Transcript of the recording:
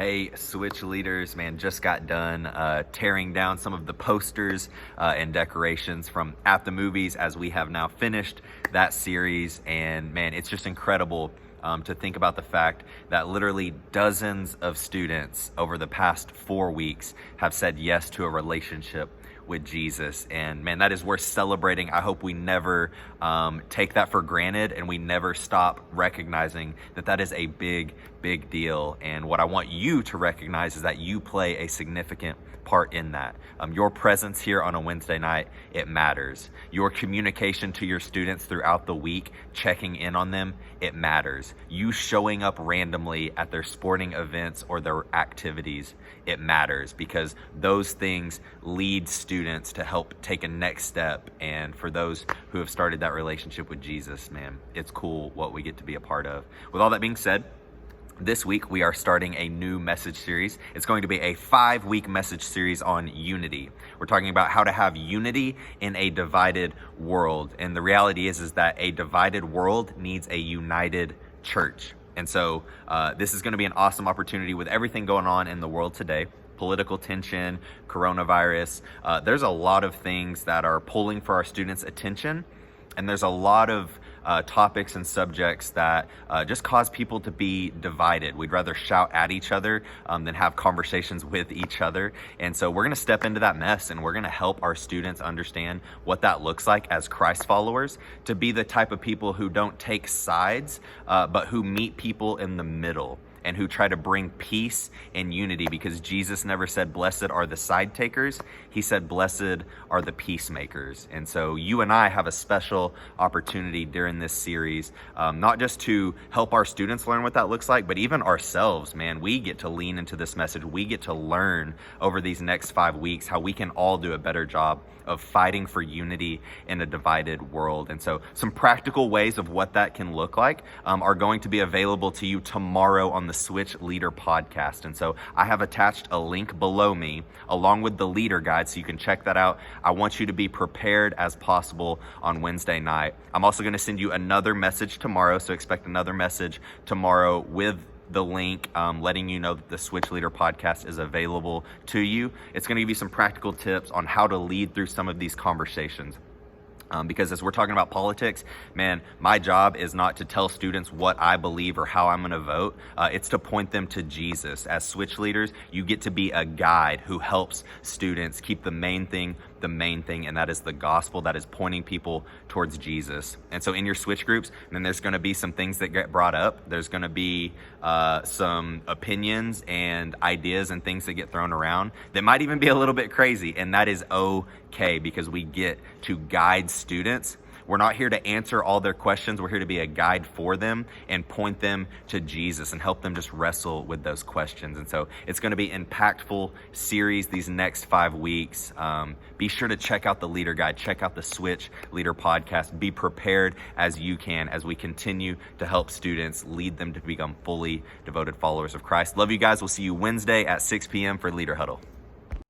Hey, Switch leaders, man, just got done tearing down some of the posters and decorations from At the Movies as we have now finished that series. And man, it's just incredible to think about the fact that literally dozens of students over the past 4 weeks have said yes to a relationship with Jesus. And man, that is worth celebrating. I hope we never take that for granted and we never stop recognizing that that is a big deal. And what I want you to recognize is that you play a significant part in that. Your presence here on a Wednesday night, it matters. Your communication to your students throughout the week, checking in on them, it matters. You showing up randomly at their sporting events or their activities, it matters, because those things lead students to help take a next step. And for those who have started that relationship with Jesus, man, it's cool what we get to be a part of. With all that being said, this week, we are starting a new message series. It's going to be a 5-week message series on unity. We're talking about how to have unity in a divided world. And the reality is that a divided world needs a united church. And so this is going to be an awesome opportunity with everything going on in the world today. Political tension, coronavirus. There's a lot of things that are pulling for our students' attention. And there's a lot of topics and subjects that just cause people to be divided. We'd rather shout at each other than have conversations with each other. And so we're going to step into that mess, and we're going to help our students understand what that looks like as Christ followers, to be the type of people who don't take sides, but who meet people in the middle, and who try to bring peace and unity, because Jesus never said, blessed are the side takers. He said, blessed are the peacemakers. And so you and I have a special opportunity during this series, not just to help our students learn what that looks like, but even ourselves, man. We get to lean into this message. We get to learn over these next 5 weeks how we can all do a better job of fighting for unity in a divided world. And so some practical ways of what that can look like are going to be available to you tomorrow on the Switch Leader podcast. And so I have attached a link below me along with the leader guide, so you can check that out. I want you to be prepared as possible on Wednesday night. I'm also going to send you another message tomorrow, so expect another message tomorrow with the link letting you know that the Switch Leader podcast is available to you. It's going to give you some practical tips on how to lead through some of these conversations. Because as we're talking about politics, man, my job is not to tell students what I believe or how I'm going to vote. It's to point them to Jesus. As Switch leaders, you get to be a guide who helps students keep the main thing, and that is the gospel, that is pointing people towards Jesus. And so in your Switch groups, then there's going to be some things that get brought up. There's going to be some opinions and ideas and things that get thrown around that might even be a little bit crazy. And that is okay, because we get to guide students. We're not here to answer all their questions. We're here to be a guide for them and point them to Jesus and help them just wrestle with those questions. And so it's going to be an impactful series these next 5 weeks. Be sure to check out the leader guide, check out the Switch Leader podcast. Be prepared as you can as we continue to help students, lead them to become fully devoted followers of Christ. Love you guys. We'll see you Wednesday at 6 p.m. for Leader Huddle.